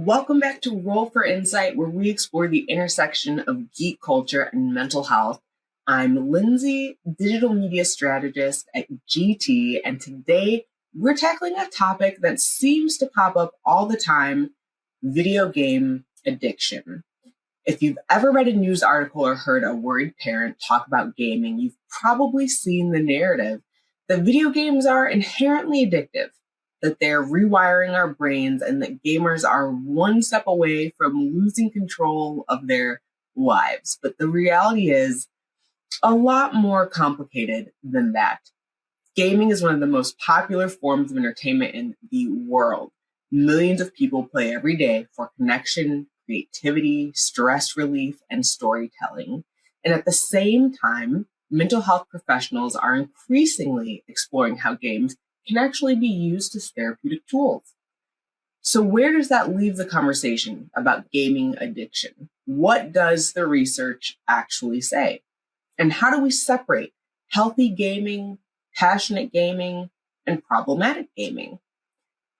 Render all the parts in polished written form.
Welcome back to Roll for Insight, where we explore the intersection of geek culture and mental health. I'm Lindsay, digital media strategist at GT, and today we're tackling a topic that seems to pop up all the time: video game addiction. If you've ever read a news article or heard a worried parent talk about gaming, you've probably seen the narrative that video games are inherently addictive, that they're rewiring our brains, and that gamers are one step away from losing control of their lives. But the reality is a lot more complicated than that. Gaming is one of the most popular forms of entertainment in the world. Millions of people play every day for connection, creativity, stress relief, and storytelling. And at the same time, mental health professionals are increasingly exploring how games can actually be used as therapeutic tools. So where does that leave the conversation about gaming addiction? What does the research actually say? And how do we separate healthy gaming, passionate gaming, and problematic gaming?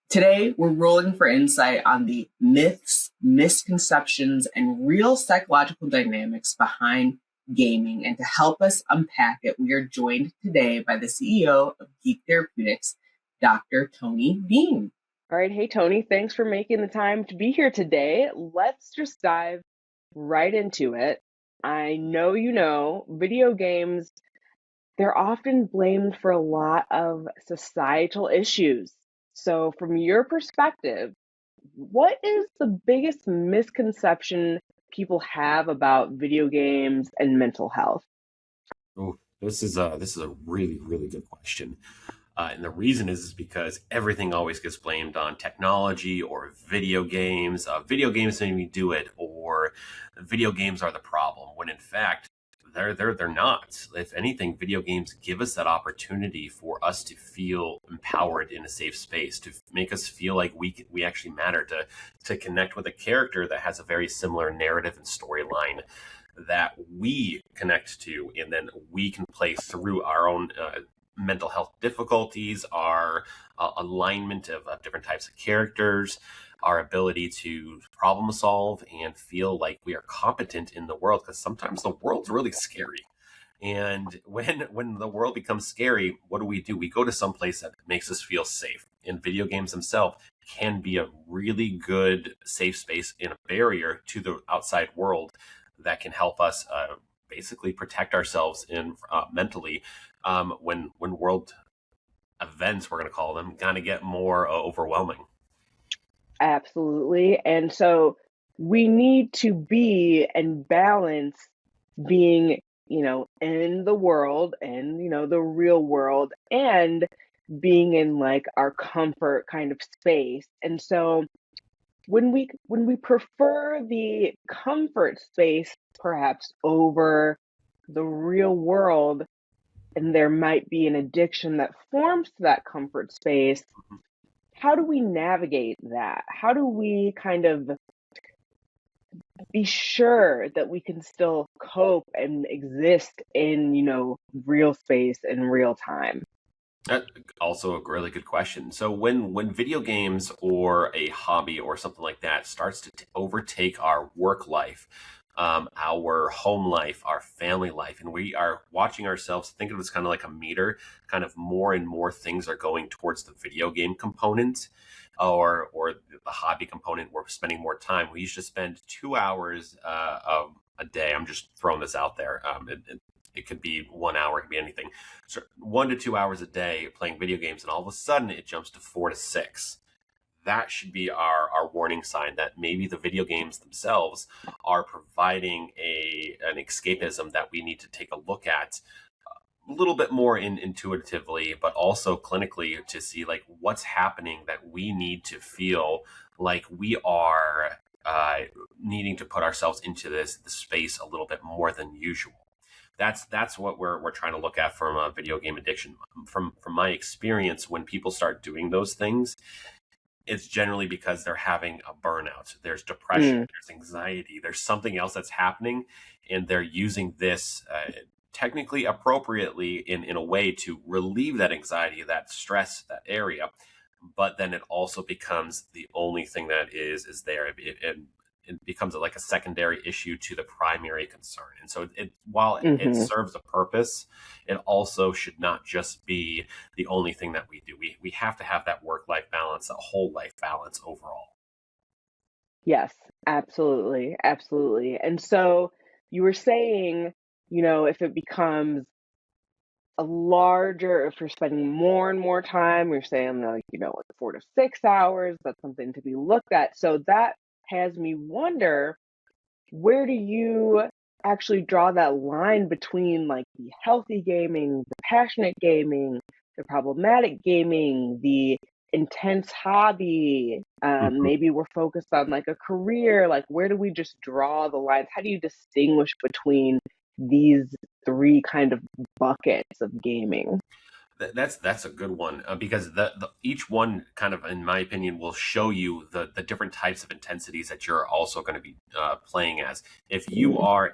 Today, we're rolling for insight on the myths, misconceptions, and real psychological dynamics behind gaming. And to help us unpack it, we are joined today by the CEO of Geek Therapeutics, Dr. Tony Bean. All right. Hey, Tony, thanks for making the time to be here today. Let's just dive right into it. I know, video games, they're often blamed for a lot of societal issues. So, from your perspective, what is the biggest misconception people have about video games and mental health? Oh, this is a really, really good question. And the reason is because everything always gets blamed on technology or video games. Video games made me do it, or video games are the problem. When in fact, they're not. If anything, video games give us that opportunity for us to feel empowered in a safe space, to make us feel like we actually matter, to connect with a character that has a very similar narrative and storyline that we connect to, and then we can play through our own mental health difficulties, our alignment of different types of characters, our ability to problem solve and feel like we are competent in the world, because sometimes the world's really scary. And when the world becomes scary, what do? We go to some place that makes us feel safe. And video games themselves can be a really good safe space and a barrier to the outside world that can help us basically protect ourselves in mentally when world events, we're going to call them, kind of get more overwhelming. Absolutely. And so we need to be and balance being, in the world and, the real world, and being in like our comfort kind of space. And so when we prefer the comfort space perhaps over the real world, and there might be an addiction that forms to that comfort space, how do we navigate that? How do we kind of be sure that we can still cope and exist in, real space and real time? That also a really good question. So when video games or a hobby or something like that starts to overtake our work life, our home life, our family life, and we are watching ourselves, think of it as kind of like a meter, kind of more and more things are going towards the video game component or the hobby component. We're spending more time. We used to spend 2 hours of a day. I'm just throwing this out there. It could be 1 hour, it could be anything. So 1 to 2 hours a day playing video games, and all of a sudden it jumps to 4 to 6. That should be our warning sign that maybe the video games themselves are providing an escapism that we need to take a look at a little bit more intuitively, but also clinically, to see like what's happening that we need to feel like we are needing to put ourselves into this space a little bit more than usual. That's what we're trying to look at from a video game addiction. From my experience, when people start doing those things, it's generally because they're having a burnout. There's depression, there's anxiety, there's something else that's happening, and they're using this technically appropriately in a way to relieve that anxiety, that stress, that area. but then it also becomes the only thing that is there. It becomes like a secondary issue to the primary concern. And so while it Mm-hmm. serves a purpose, it also should not just be the only thing that we do. We have to have that work-life balance, a whole life balance overall. Yes, absolutely. Absolutely. And so you were saying, if it becomes a larger, if you're spending more and more time, you're saying like, 4 to 6 hours, that's something to be looked at. So that has me wonder, where do you actually draw that line between like the healthy gaming, the passionate gaming, the problematic gaming, the intense hobby? Mhm. Maybe we're focused on like a career. Like, where do we just draw the lines? How do you distinguish between these three kind of buckets of gaming? That's a good one, because each one kind of, in my opinion, will show you the different types of intensities that you're also going to be playing as. If you Mm, are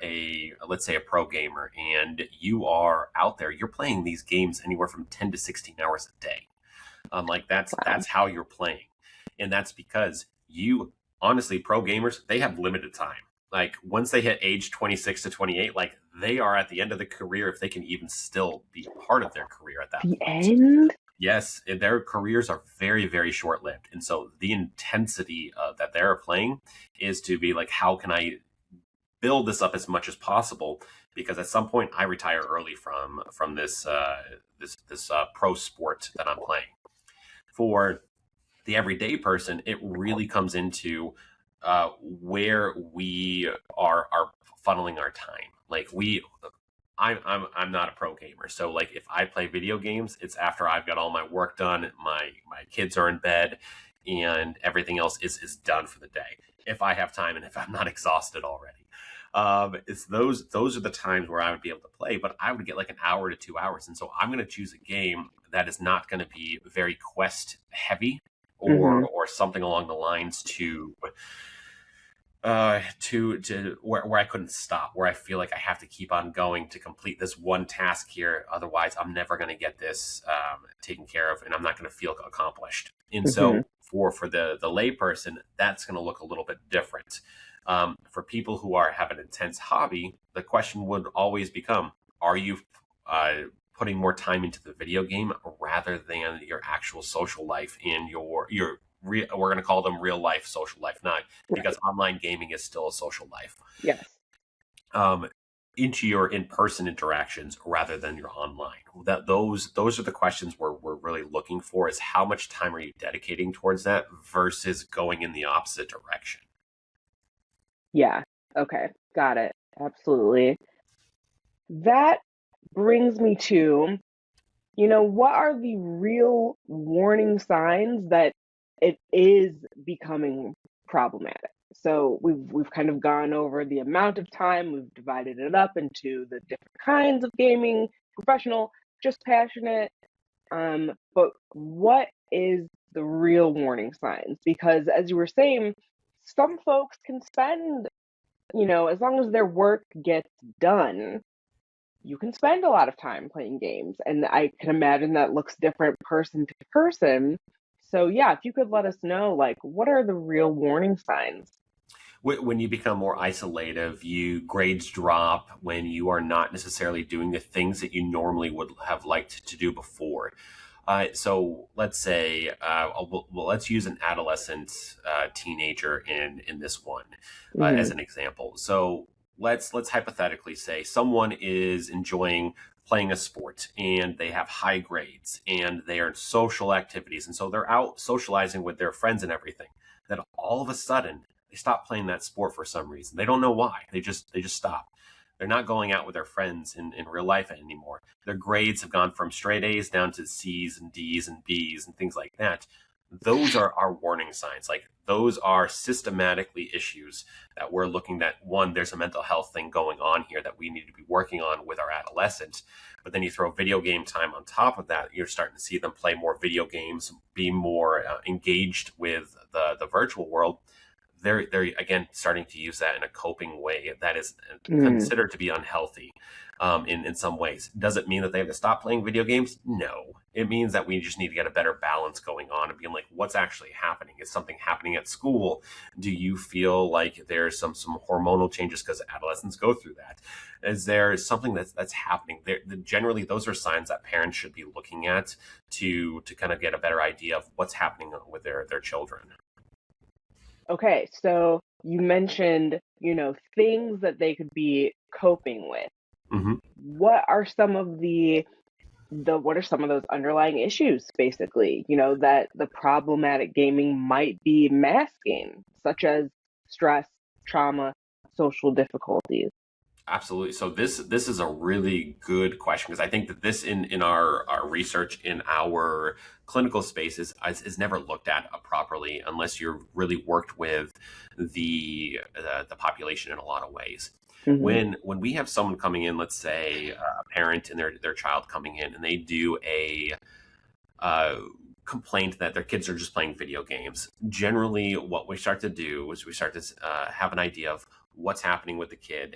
let's say a pro gamer, and you are out there, you're playing these games anywhere from 10 to 16 hours a day. Like wow. that's how you're playing, and that's because you honestly, pro gamers, they have limited time. Like once they hit age 26 to 28, like they are at the end of the career if they can even still be a part of their career at that The point. end? Yes, their careers are very, very short lived. And so the intensity that they're playing is to be like, how can I build this up as much as possible? Because at some point I retire early from this pro sport that I'm playing. For the everyday person, it really comes into where we are funneling our time. Like I'm not a pro gamer, so like if I play video games, it's after I've got all my work done, my kids are in bed, and everything else is done for the day. If I have time and if I'm not exhausted already, it's those are the times where I would be able to play. But I would get like an hour to 2 hours, and so I'm going to choose a game that is not going to be very quest heavy, Mm-hmm. or something along the lines to where I couldn't stop, where I feel like I have to keep on going to complete this one task here. Otherwise, I'm never going to get this taken care of, and I'm not going to feel accomplished. And Mm-hmm. so, for the layperson, that's going to look a little bit different. For people who have an intense hobby, the question would always become: are you uh, putting more time into the video game rather than your actual social life and we're going to call them real life social life, not because Right. online gaming is still a social life, Yes. um, into your in-person interactions rather than your online. Those are the questions we're really looking for: is how much time are you dedicating towards that versus going in the opposite direction. Yeah. Okay. Got it. Absolutely. That brings me to, what are the real warning signs that it is becoming problematic? So we've kind of gone over the amount of time, we've divided it up into the different kinds of gaming, professional, just passionate. But what is the real warning signs? Because as you were saying, some folks can spend, as long as their work gets done, you can spend a lot of time playing games. And I can imagine that looks different person to person. So, yeah, if you could let us know, like, what are the real warning signs? When you become more isolative, you grades drop when you are not necessarily doing the things that you normally would have liked to do before. So let's say, let's use an adolescent teenager in this one as Hmm. an example. So let's hypothetically say someone is enjoying playing a sport and they have high grades and they are in social activities, and so they're out socializing with their friends and everything. Then all of a sudden they stop playing that sport for some reason. They don't know why. They just stop. They're not going out with their friends in real life anymore. Their grades have gone from straight A's down to C's and D's and B's and things like that. Those are our warning signs. Like those are systematically issues that we're looking at. One, there's a mental health thing going on here that we need to be working on with our adolescents. But then you throw video game time on top of that, you're starting to see them play more video games, be more engaged with the virtual world. They're again starting to use that in a coping way that is Mm, considered to be unhealthy. in some ways. Does it mean that they have to stop playing video games? No. It means that we just need to get a better balance going on and being like, what's actually happening? Is something happening at school? Do you feel like there's some hormonal changes because adolescents go through that? Is there something that's happening there? Generally, those are signs that parents should be looking at to kind of get a better idea of what's happening with their children. Okay, so you mentioned, things that they could be coping with. Mm-hmm. What are some of what are some of those underlying issues, basically, that the problematic gaming might be masking, such as stress, trauma, social difficulties? Absolutely. So this is a really good question because I think that this in our research in our clinical spaces is never looked at properly unless you're really worked with the population in a lot of ways. Mm-hmm. When we have someone coming in, let's say a parent and their child coming in, and they do a complaint that their kids are just playing video games. Generally, what we start to do is we start to have an idea of what's happening with the kid,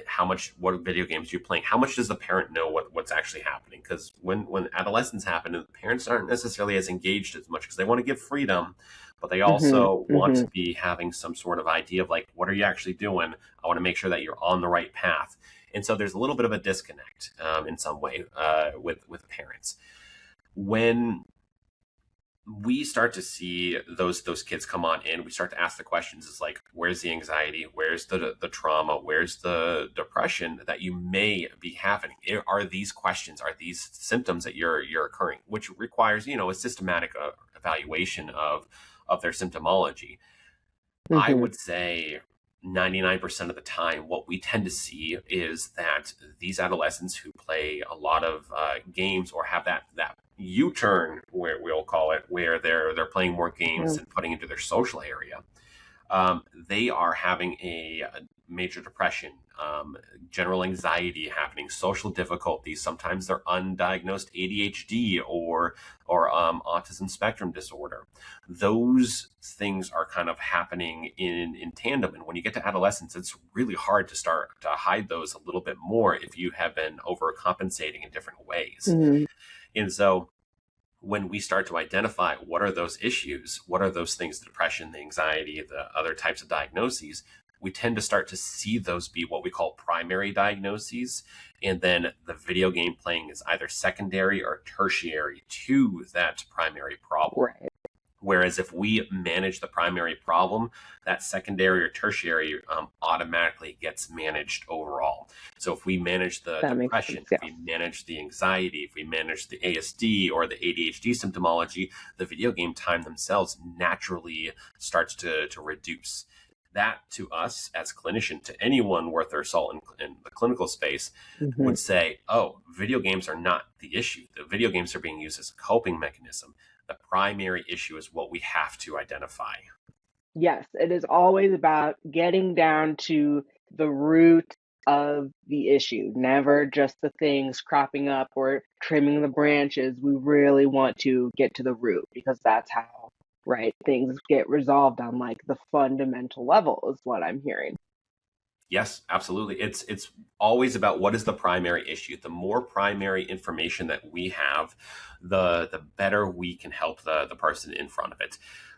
what video games you're playing, how much does the parent know what's actually happening? Because when adolescence happen, the parents aren't necessarily as engaged as much because they want to give freedom, but they also Mm-hmm. want Mm-hmm. to be having some sort of idea of like, what are you actually doing? I want to make sure that you're on the right path. And so there's a little bit of a disconnect in some way with parents. When we start to see those kids come on in, we start to ask the questions is like, where's the anxiety, where's the trauma, where's the depression that you may be having? Are these questions, are these symptoms that you're occurring, which requires a systematic evaluation of their symptomology. I Mm-hmm. would say 99% of the time, what we tend to see is that these adolescents who play a lot of games or have that U-turn, where we'll call it, where they're playing more games and putting into their social area, they are having a major depression, general anxiety happening, social difficulties. Sometimes they're undiagnosed ADHD or autism spectrum disorder. Those things are kind of happening in tandem. And when you get to adolescence, it's really hard to start to hide those a little bit more if you have been overcompensating in different ways. Mm-hmm. And so when we start to identify what are those issues, what are those things, the depression, the anxiety, the other types of diagnoses, we tend to start to see those be what we call primary diagnoses. And then the video game playing is either secondary or tertiary to that primary problem. Right. Whereas if we manage the primary problem, that secondary or tertiary automatically gets managed overall. So if we manage the That makes depression, sense. if Yeah. we manage the anxiety, if we manage the ASD or the ADHD symptomology, the video game time themselves naturally starts to reduce. That to us as clinician, to anyone worth their salt in the clinical space, Mm-hmm. would say, oh, video games are not the issue. The video games are being used as a coping mechanism. The primary issue is what we have to identify. Yes, it is always about getting down to the root of the issue, never just the things cropping up or trimming the branches. We really want to get to the root because that's how, right, things get resolved on like the fundamental level, is what I'm hearing. Yes, absolutely. It's always about what is the primary issue. The more primary information that we have, the better we can help the person in front of it.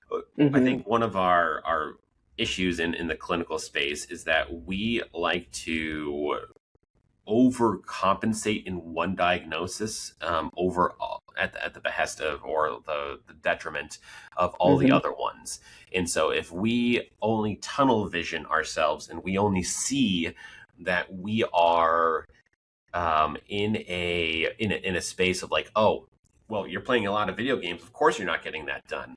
I Mm-hmm. think one of our issues in the clinical space is that we like to overcompensate in one diagnosis at the behest of or the detriment of all the Mm-hmm. other ones. And so if we only tunnel vision ourselves and we only see that we are in a space of like, oh, well, you're playing a lot of video games, of course you're not getting that done.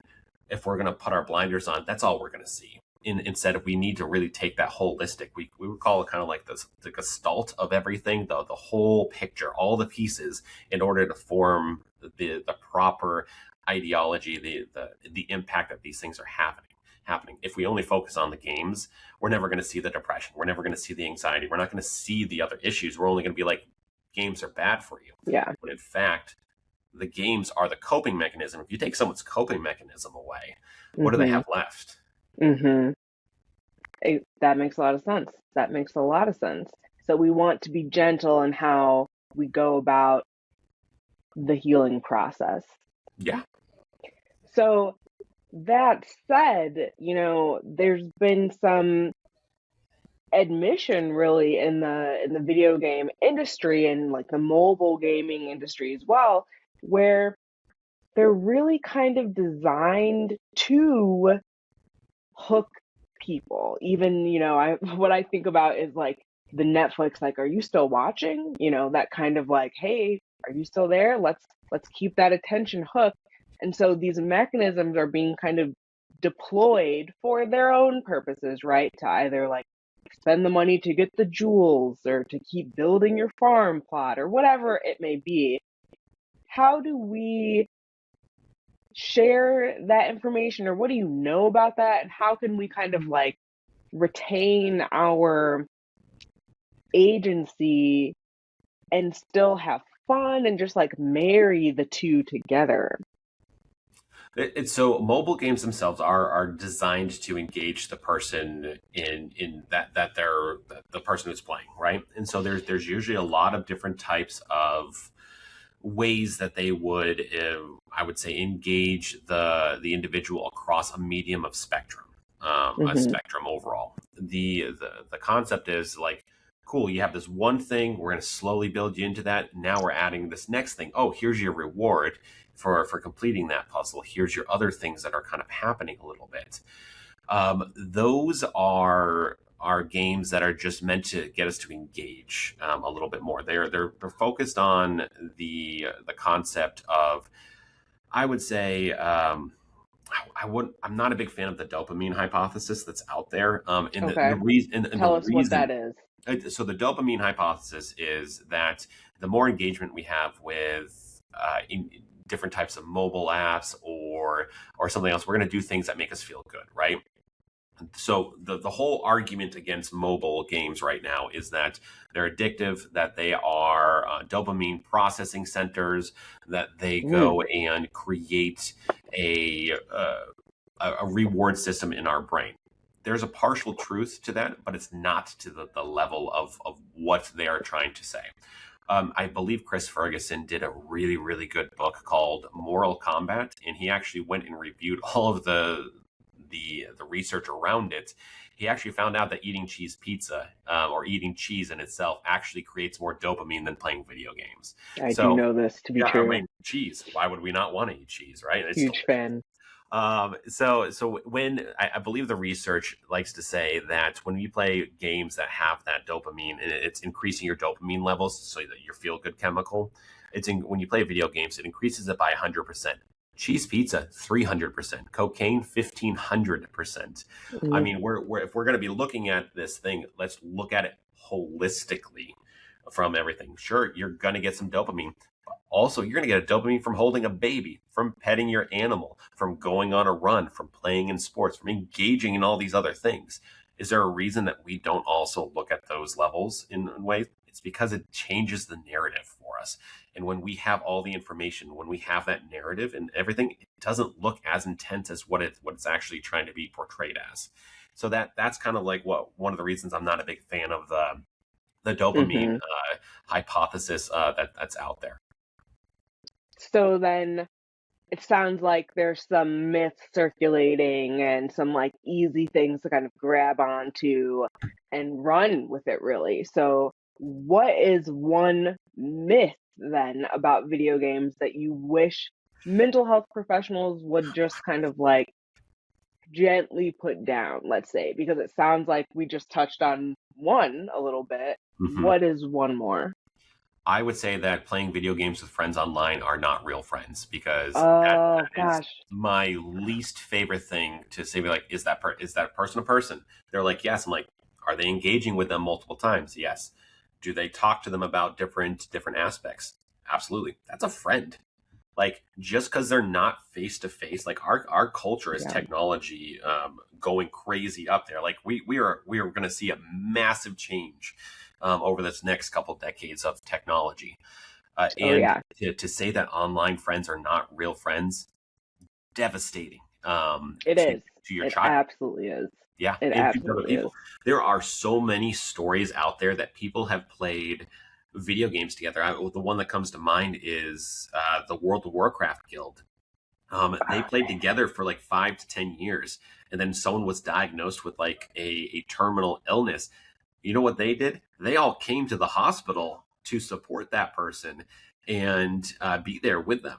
If we're going to put our blinders on, that's all we're going to see. Instead of we need to really take that holistic, we would call it kind of like the gestalt of everything, the whole picture, all the pieces, in order to form the proper ideology, the impact that these things are happening. If we only focus on the games, we're never going to see the depression. We're never going to see the anxiety. We're not going to see the other issues. We're only going to be like, games are bad for you. Yeah. But in fact, the games are the coping mechanism. If you take someone's coping mechanism away, what do they Mm-hmm. have left? Mm-hmm. That makes a lot of sense. That makes a lot of sense. So we want to be gentle in how we go about the healing process. Yeah. So that said, there's been some admission really in the video game industry and like the mobile gaming industry as well, where they're really kind of designed to hook people. Even, what I think about is like the Netflix, like, are you still watching? That kind of like, hey, are you still there? Let's keep that attention hooked. And so these mechanisms are being kind of deployed for their own purposes, right? To either like spend the money to get the jewels or to keep building your farm plot or whatever it may be. How do we share that information, or what do you know about that? And how can we kind of like retain our agency and still have fun and just like marry the two together? It's so mobile games themselves are designed to engage the person in that they're the person who's playing, right? And so there's usually a lot of different types of ways that they would, I would say, engage the individual across a medium of spectrum, a spectrum overall. The concept is like, cool, you have this one thing, we're going to slowly build you into that. Now we're adding this next thing. Oh, here's your reward for completing that puzzle. Here's your other things that are kind of happening a little bit. Those are games that are just meant to get us to engage a little bit more. They're focused on the concept of, I would say, I'm not a big fan of the dopamine hypothesis that's out there. And the Okay. reason, and Tell the us what that reason, is. so the dopamine hypothesis is that the more engagement we have with in different types of mobile apps or something else, we're going to do things that make us feel good, right? So the whole argument against mobile games right now is that they're addictive, that they are dopamine processing centers, that they go and create a reward system in our brain. There's a partial truth to that, but it's not to the level of what they are trying to say. I believe Chris Ferguson did a really, really good book called Moral Combat, and he actually went and reviewed all of the research around it. He actually found out that eating cheese pizza or eating cheese in itself actually creates more dopamine than playing video games. I do So, know this to be yeah, I true. mean, cheese. Why would we not want to eat cheese, right? It's Huge fan. so when I believe the research likes to say that when you play games that have that dopamine and it's increasing your dopamine levels, so that your feel good chemical, when you play video games, it increases it by 100%. Cheese pizza, 300%. Cocaine, 1,500%. I mean, if we're going to be looking at this thing, let's look at it holistically from everything. Sure, you're going to get some dopamine. Also, you're going to get a dopamine from holding a baby, from petting your animal, from going on a run, from playing in sports, from engaging in all these other things. Is there a reason that we don't also look at those levels in ways? It's because it changes the narrative for us. And when we have all the information, when we have that narrative and everything, it doesn't look as intense as what it's actually trying to be portrayed as. So that's kind of like one of the reasons I'm not a big fan of the dopamine hypothesis that's out there. So then it sounds like there's some myths circulating and some like easy things to kind of grab onto and run with it, really. So what is one myth then about video games that you wish mental health professionals would just kind of like gently put down, let's say, because it sounds like we just touched on one a little bit. What is one more? I would say that playing video games with friends online are not real friends, because Oh that is gosh. my least favorite thing to say. Like, is that person a person? They're like, yes. I'm like, are they engaging with them multiple times? Yes. Do they talk to them about different aspects? Absolutely. That's a friend. Like, just because they're not face to face, like our culture is Yeah. technology going crazy up there. Like we are going to see a massive change over this next couple decades of technology. And to say that online friends are not real friends, devastating It is. to your It child. absolutely is. Yeah, It and to other absolutely is. people. There are so many stories out there that people have played video games together. The one that comes to mind is the World of Warcraft Guild. They played together for like 5 to 10 years, and then someone was diagnosed with like a terminal illness. You know what they did? They all came to the hospital to support that person and be there with them.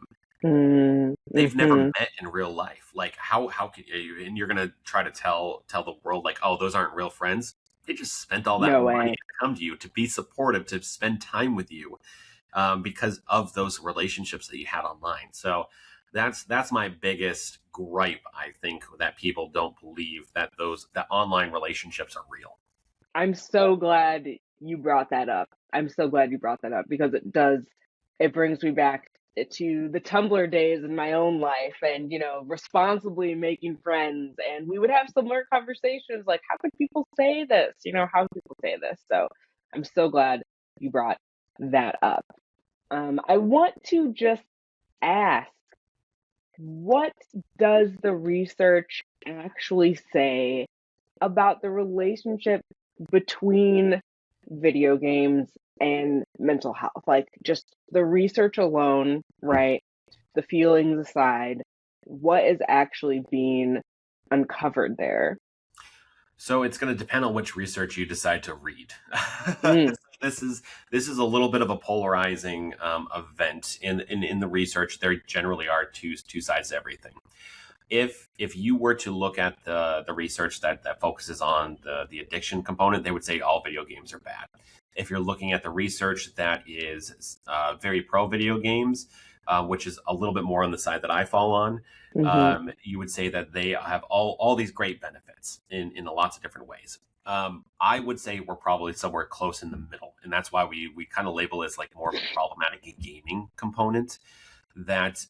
They've never Mm-hmm. met in real life. Like how could you? And you're gonna try to tell the world like, oh, those aren't real friends. They just spent all that No money way. to come to you to be supportive, to spend time with you, because of those relationships that you had online. So that's my biggest gripe. I think that people don't believe that that online relationships are real. I'm so glad you brought that up. I'm so glad you brought that up because it brings me back to the Tumblr days in my own life and, responsibly making friends. And we would have similar conversations like, how could people say this? How could people say this? So I'm so glad you brought that up. I want to just ask, what does the research actually say about the relationship between video games and mental health? Like, just the research alone, right? The feelings aside, what is actually being uncovered there? So it's going to depend on which research you decide to read. Mm, This is a little bit of a polarizing event in the research. There generally are two sides to everything. If you were to look at the research that focuses on the addiction component, they would say all video games are bad. If you're looking at the research that is very pro video games, which is a little bit more on the side that I fall on, hmm you would say that they have all these great benefits in lots of different ways. I would say we're probably somewhere close in the middle, and that's why we kind of label it as like more of a problematic gaming component. That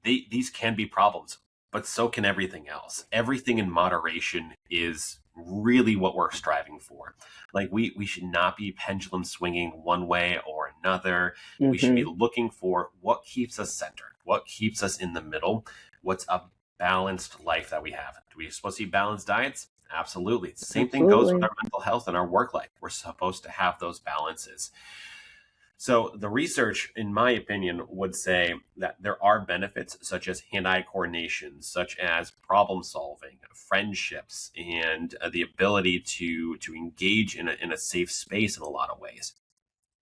these can be problems, but so can everything else. Everything in moderation is really what we're striving for. Like we should not be pendulum swinging one way or another. We should be hmm looking for what keeps us centered, what keeps us in the middle, what's a balanced life that we have. Do we supposed to eat balanced diets? Absolutely. Same thing goes with Absolutely. our mental health and our work life. We're supposed to have those balances. So the research, in my opinion, would say that there are benefits such as hand-eye coordination, such as problem solving, friendships, and the ability to engage in a safe space in a lot of ways.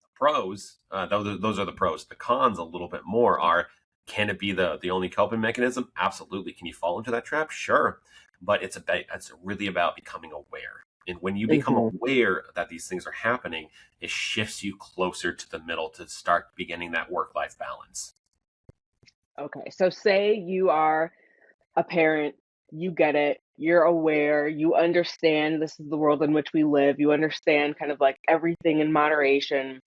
The pros, those are the pros. The cons, a little bit more, are can it be the only coping mechanism? Absolutely. Can you fall into that trap? Sure, but it's really about becoming aware. And when you become hmm aware that these things are happening, it shifts you closer to the middle to start beginning that work life balance. Okay, so say you are a parent, you get it, you're aware, you understand this is the world in which we live, you understand kind of like everything in moderation.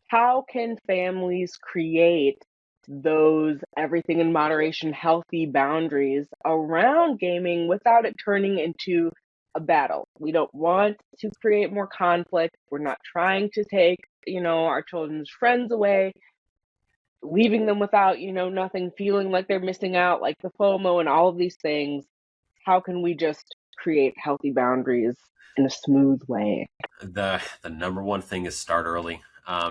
How can families create those everything in moderation healthy boundaries around gaming without it turning into a battle? We don't want to create more conflict. We're not trying to take, our children's friends away, leaving them without, nothing, feeling like they're missing out, like the FOMO and all of these things. How can we just create healthy boundaries in a smooth way? The number one thing is start early.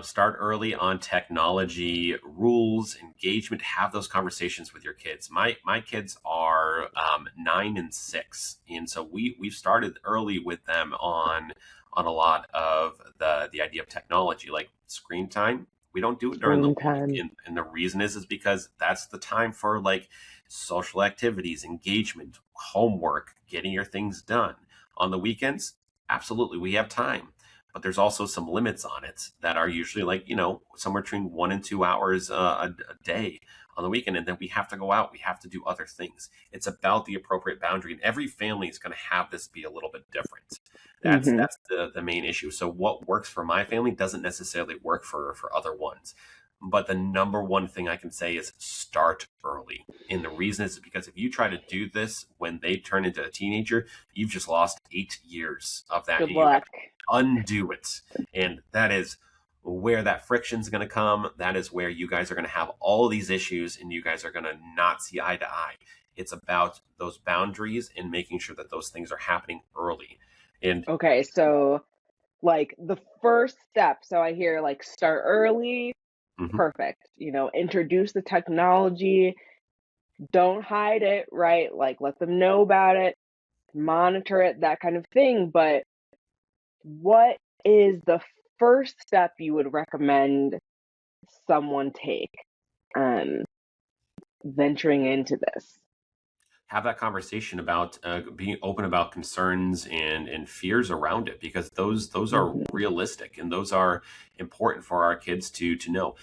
Start early on technology rules, engagement. Have those conversations with your kids. My kids are 9 and 6, and so we've started early with them on a lot of the idea of technology, like screen time. We don't do it during the Screen week, time. and the reason is because that's the time for like social activities, engagement, homework, getting your things done. On the weekends, absolutely, we have time, but there's also some limits on it that are usually like somewhere between 1 and 2 hours a day on the weekend, and then we have to go out, we have to do other things. It's about the appropriate boundary, and every family is going to have this be a little bit different. that's hmm that's the main issue. So what works for my family doesn't necessarily work for other ones, but the number one thing I can say is start early. And the reason is because if you try to do this when they turn into a teenager, you've just lost 8 years of that, Good and you have luck. to undo it. And that is where that friction is going to come. That is where you guys are going to have all these issues and you guys are going to not see eye to eye. It's about those boundaries and making sure that those things are happening early. And Okay, so Like the first step. So I hear like start early, Hmm. perfect. Introduce the technology, don't hide it, right? Like let them know about it, monitor it, that kind of thing. But what is the first step you would recommend someone take um venturing into this? Have that conversation about being open about concerns and fears around it, because those are Hmm. realistic and those are important for our kids to know.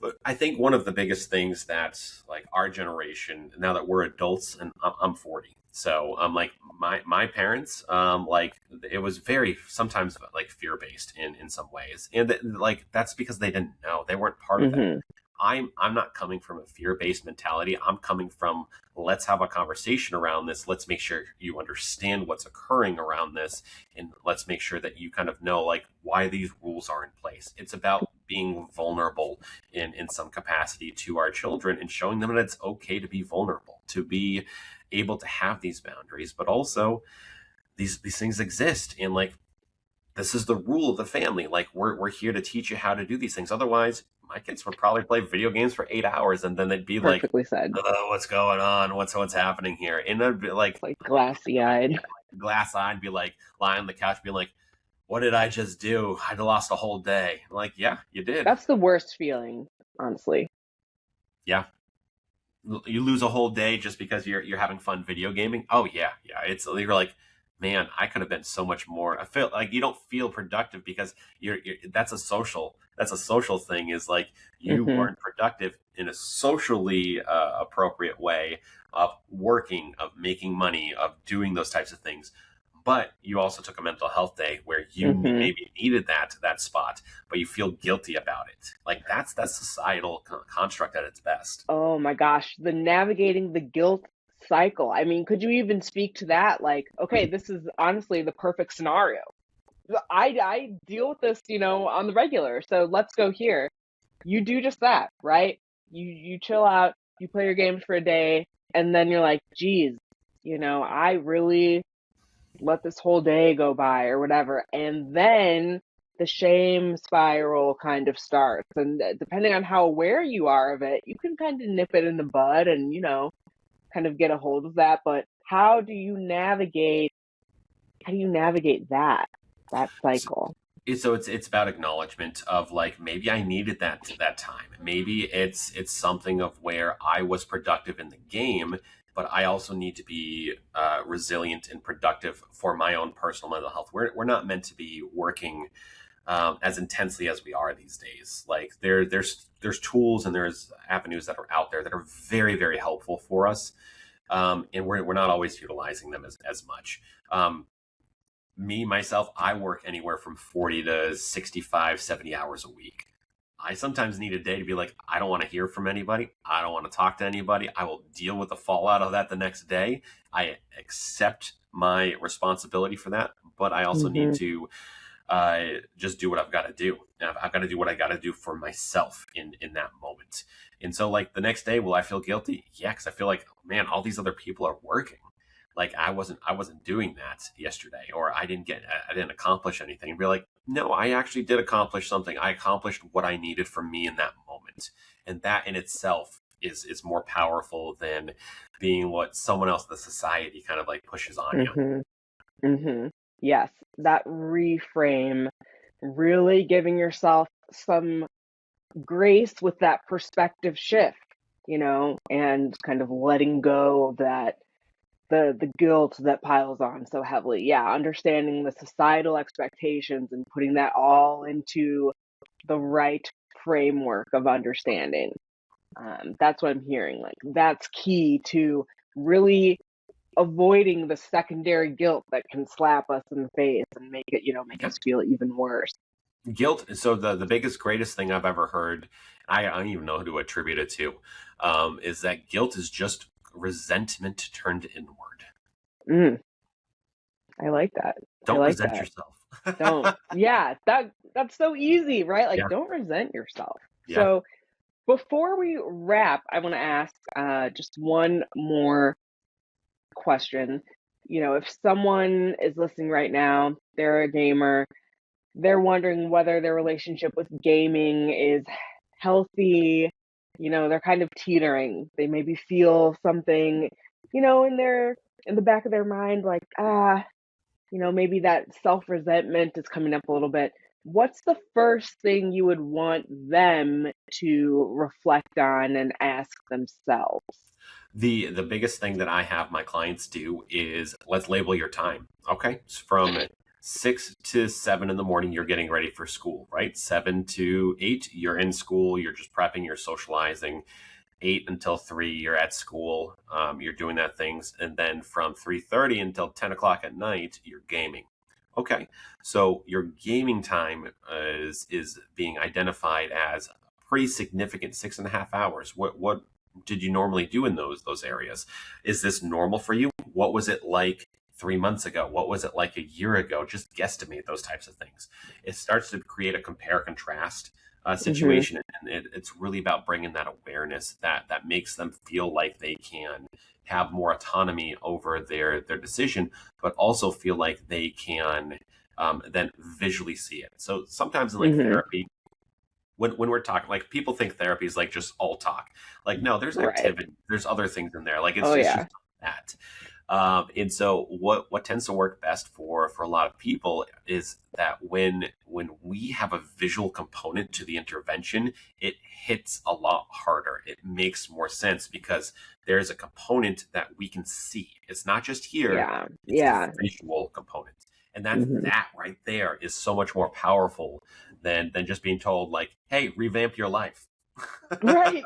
But I think one of the biggest things that, like, our generation, now that we're adults, and I'm 40, so like my parents, like, it was very sometimes like fear based in some ways, and like that's because they didn't know, they weren't part of that. Hmm. I'm not coming from a fear-based mentality. I'm coming from, let's have a conversation around this. Let's make sure you understand what's occurring around this, and let's make sure that you kind of know like why these rules are in place. It's about being vulnerable in some capacity to our children and showing them that it's okay to be vulnerable, to be able to have these boundaries, but also these things exist, and like this is the rule of the family. Like we're here to teach you how to do these things. Otherwise, my kids would probably play video games for 8 hours, and then they'd be like, Perfectly said. What's going on? What's happening here?" And I'd be like, Like glassy eyed. glass eyed, be like lying on the couch, being like, "What did I just do? I lost a whole day." I'm like, yeah, you did. That's the worst feeling, honestly. Yeah, you lose a whole day just because you're having fun video gaming. Oh yeah, yeah. It's, you're like, man, I could have been so much more. I feel like you don't feel productive because you're that's a social thing, is like you Hmm. weren't productive in a socially appropriate way of working, of making money, of doing those types of things. But you also took a mental health day where you Hmm. maybe needed that spot, but you feel guilty about it. Like that's societal construct at its best. Oh my gosh, the navigating the guilt cycle. I mean, could you even speak to that? Like, okay, this is honestly the perfect scenario. I deal with this, on the regular. So let's go here. You do just that, right? You chill out, you play your games for a day, and then you're like, geez, I really let this whole day go by or whatever. And then the shame spiral kind of starts. And depending on how aware you are of it, you can kind of nip it in the bud and, kind of get a hold of that. But how do you navigate that So, cycle? so it's about acknowledgement of like, maybe I needed that time. Maybe it's something of where I was productive in the game, but I also need to be resilient and productive for my own personal mental health. We're not meant to be working as intensely as we are these days. Like there's tools and there's avenues that are out there that are very very helpful for us, and we're not always utilizing them as much. Me myself, I work anywhere from 40 to 65, 70 hours a week. I sometimes need a day to be like, I don't want to hear from anybody, I don't want to talk to anybody, I will deal with the fallout of that the next day. I accept my responsibility for that, but I also need Hmm. to just do what I've got to do. I've got to do what I got to do for myself in that moment. And so, like, the next day, will I feel guilty? Yeah, because I feel like, man, all these other people are working. Like I wasn't doing that yesterday, or I didn't accomplish anything. And be like, no, I actually did accomplish something. I accomplished what I needed from me in that moment, and that in itself is more powerful than being what someone else in the society kind of like pushes on you. Hmm. Hmm. Yes, that reframe, really giving yourself some grace with that perspective shift, and kind of letting go of that the guilt that piles on so heavily. Yeah, understanding the societal expectations and putting that all into the right framework of understanding. That's what I'm hearing. Like that's key to really avoiding the secondary guilt that can slap us in the face and make Yeah. us feel even worse. Guilt. So the biggest greatest thing I've ever heard, I don't even know who to attribute it to, is that guilt is just resentment turned inward. Mm, I like that. I Don't like resent that. yourself. Don't. Yeah, that's so easy, right? Like Yeah, don't resent yourself. yeah. So before we wrap, I want to ask just one more question. If someone is listening right now, they're a gamer, they're wondering whether their relationship with gaming is healthy. They're kind of teetering. They maybe feel something, in the back of their mind, like, maybe that self-resentment is coming up a little bit. What's the first thing you would want them to reflect on and ask themselves? The biggest thing that I have my clients do is let's label your time. Okay. So from 6 to 7 in the morning, you're getting ready for school, right? 7 to 8, you're in school, you're just prepping, you're socializing. 8 until 3, you're at school, you're doing that things. And then from 3:30 until 10 o'clock at night, you're gaming. Okay. So your gaming time is being identified as pretty significant, 6.5 hours. What did you normally do in those areas? Is this normal for you? What was it like 3 months ago? What was it like a year ago? Just guesstimate those types of things. It starts to create a compare contrast Mm-hmm. situation, and it's really about bringing that awareness that makes them feel like they can have more autonomy over their decision, but also feel like they can then visually see it. So sometimes in like Mm-hmm. therapy, when we're talking, like people think therapy is like just all talk. Like no, there's Right. activity, there's other things in there. Like Oh, it's just yeah. that. And so what tends to work best for a lot of people is that when we have a visual component to the intervention, it hits a lot harder. It makes more sense because there's a component that we can see. It's not just here, Yeah. it's the Yeah. visual component. And that Mm-hmm. that right there is so much more powerful than just being told like, hey, revamp your life. Right.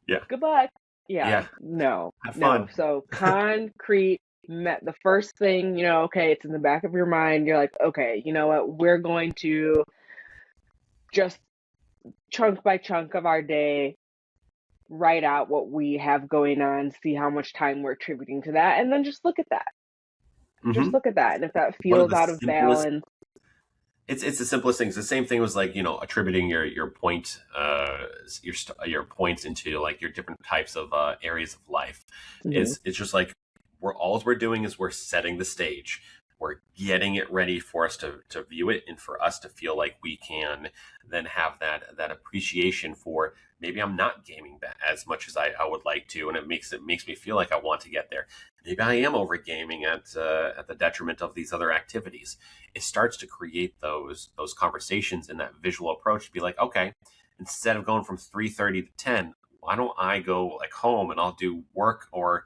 Yeah. Goodbye. Yeah. Yeah. No, Have no. fun. So concrete met the first thing, okay, it's in the back of your mind. You're like, okay, you know what? We're going to just chunk by chunk of our day write out what we have going on, see how much time we're attributing to that, and then just look at that. Just Hmm. look at that. And if that One of feels the out of simplest balance, it's the simplest things. The same thing was like, attributing your point your points into like your different types of areas of life. mhm, It's just like we're doing is we're setting the stage. We're getting it ready for us to view it, and for us to feel like we can then have that appreciation for maybe I'm not gaming that as much as I would like to, and it makes me feel like I want to get there. Maybe I am over gaming at the detriment of these other activities. It starts to create those conversations and that visual approach to be like, okay, instead of going from 3:30 to 10, why don't I go like home and I'll do work or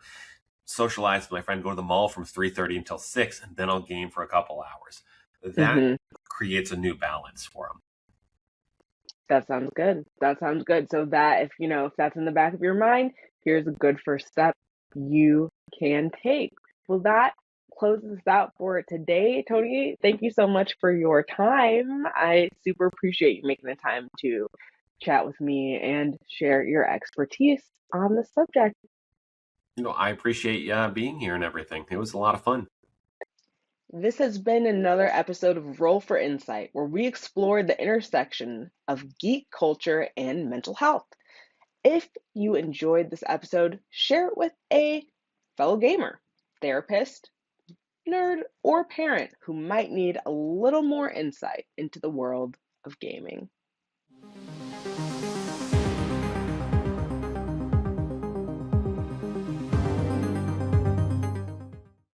socialize with my friend, go to the mall from 3:30 until 6, and then I'll game for a couple hours. That mhm. creates a new balance for them. That sounds good. That sounds good. So that if that's in the back of your mind, here's a good first step you can take. Well, that closes us out for today, Tony. Thank you so much for your time. I super appreciate you making the time to chat with me and share your expertise on the subject. I appreciate being here and everything. It was a lot of fun. This has been another episode of Roll for Insight, where we explore the intersection of geek culture and mental health. If you enjoyed this episode, share it with a fellow gamer, therapist, nerd, or parent who might need a little more insight into the world of gaming.